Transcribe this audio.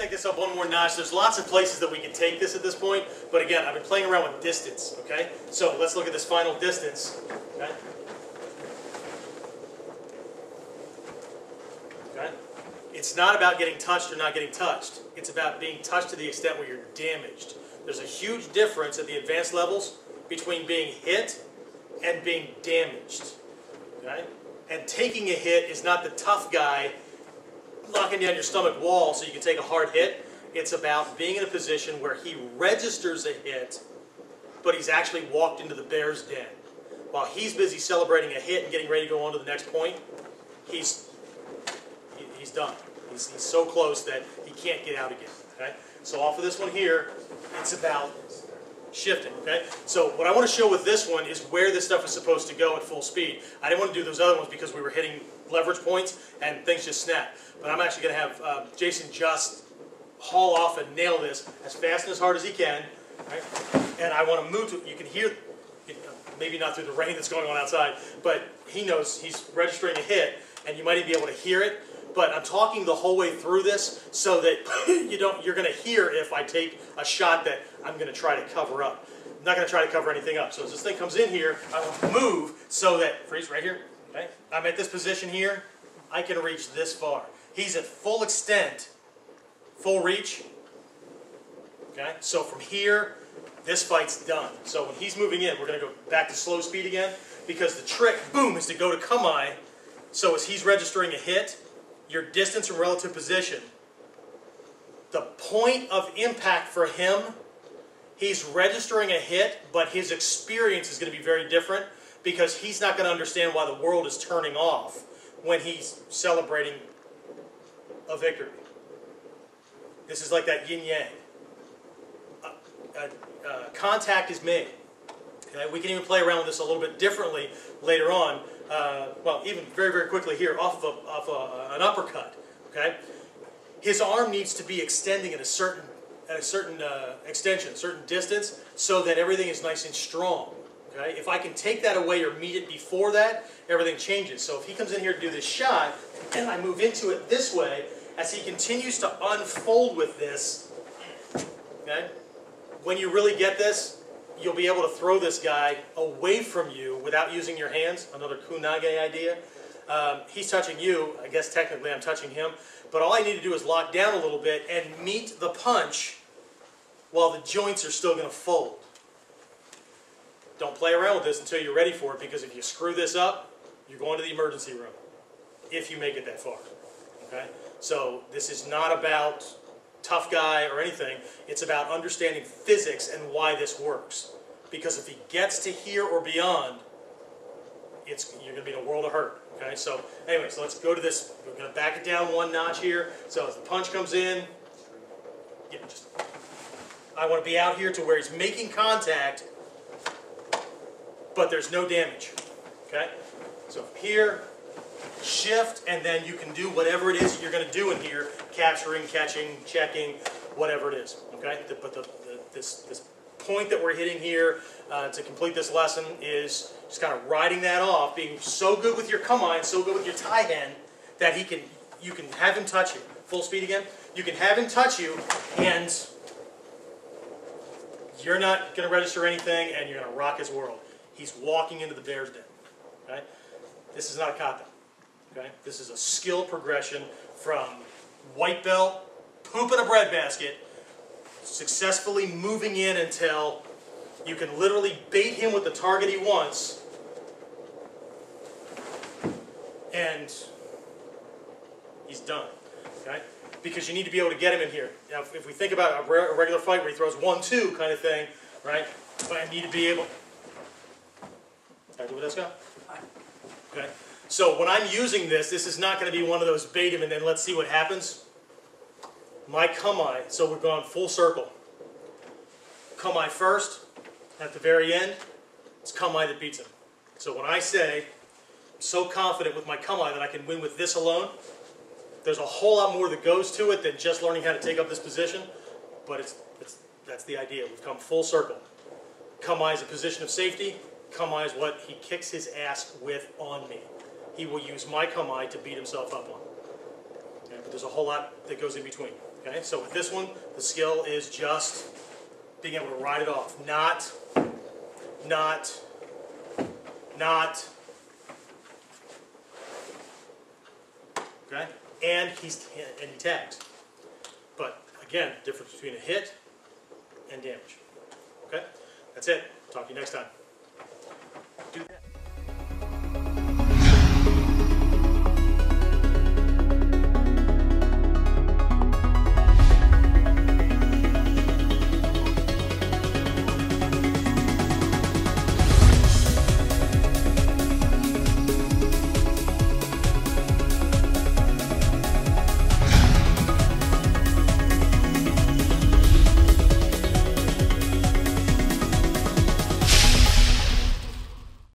take this up one more notch. There's lots of places that we can take this at this point, but again, I've been playing around with distance, okay? So let's look at this final distance, okay? Okay? It's not about getting touched or not getting touched. It's about being touched to the extent where you're damaged. There's a huge difference at the advanced levels between being hit and being damaged, okay? And taking a hit is not the tough guy knocking down your stomach wall so you can take a hard hit. It's about being in a position where he registers a hit, but he's actually walked into the bear's den. While he's busy celebrating a hit and getting ready to go on to the next point, he's done. He's so close that he can't get out again. Okay? So off of this one here, it's about shifting. Okay? So what I want to show with this one is where this stuff is supposed to go at full speed. I didn't want to do those other ones because we were hitting leverage points and things just snap. But I'm actually going to have Jason just haul off and nail this as fast and as hard as he can. Right? And I want to move to, you can hear, maybe not through the rain that's going on outside, but he knows he's registering a hit, and you might even be able to hear it. But I'm talking the whole way through this so that you're going to hear if I take a shot that I'm going to try to cover up. I'm not going to try to cover anything up. So as this thing comes in here, I want to move so that, freeze right here, okay? I'm at this position here, I can reach this far. He's at full extent, full reach, okay? So from here, this fight's done. So when he's moving in, we're going to go back to slow speed again, because the trick, boom, is to go to kamae. So as he's registering a hit, your distance and relative position, the point of impact for him, he's registering a hit, but his experience is going to be very different because he's not going to understand why the world is turning off when he's celebrating a victory. This is like that yin-yang. Contact is made. Okay? We can even play around with this a little bit differently later on. Well, even very, very quickly here, off of an uppercut. Okay, his arm needs to be extending at a certain extension, certain distance, so that everything is nice and strong. Okay, if I can take that away or meet it before that, everything changes. So if he comes in here to do this shot, and I move into it this way, as he continues to unfold with this, okay, when you really get this, you'll be able to throw this guy away from you without using your hands. Another kunage idea. He's touching you. I guess technically I'm touching him. But all I need to do is lock down a little bit and meet the punch while the joints are still going to fold. Don't play around with this until you're ready for it, because if you screw this up, you're going to the emergency room, if you make it that far. Okay? So this is not about tough guy or anything. It's about understanding physics and why this works. Because if he gets to here or beyond, you're going to be in a world of hurt. Okay, so anyway, so let's go to this. We're going to back it down one notch here. So as the punch comes in, I want to be out here to where he's making contact, but there's no damage. Okay, so here, shift, and then you can do whatever it is you're going to do in here, capturing, catching, checking, whatever it is. Okay, but this point that we're hitting here to complete this lesson is just kind of riding that off, being so good with your kamae and so good with your taihen that you can have him touch you. Full speed again. You can have him touch you, and you're not going to register anything, and you're going to rock his world. He's walking into the bear's den. Okay, this is not a kata. Okay, this is a skill progression from white belt, poop in a breadbasket, successfully moving in until you can literally bait him with the target he wants, and he's done. Okay? Because you need to be able to get him in here. Now, if we think about a regular fight where he throws 1-2 kind of thing, right? But I need to be able. Can I do this guy? Okay. So when I'm using this, this is not going to be one of those bait him and then let's see what happens. My kamae, so we're going full circle. Kamae first, at the very end, it's kamae that beats him. So when I say, I'm so confident with my kamae that I can win with this alone, there's a whole lot more that goes to it than just learning how to take up this position, but that's the idea. We've come full circle. Kamae is a position of safety. Kamae is what he kicks his ass with on me. He will use my kamae to beat himself up on. Okay, but there's a whole lot that goes in between. Okay, so with this one, the skill is just being able to ride it off. Not. Okay, and he tags. But again, difference between a hit and damage. Okay, that's it. Talk to you next time.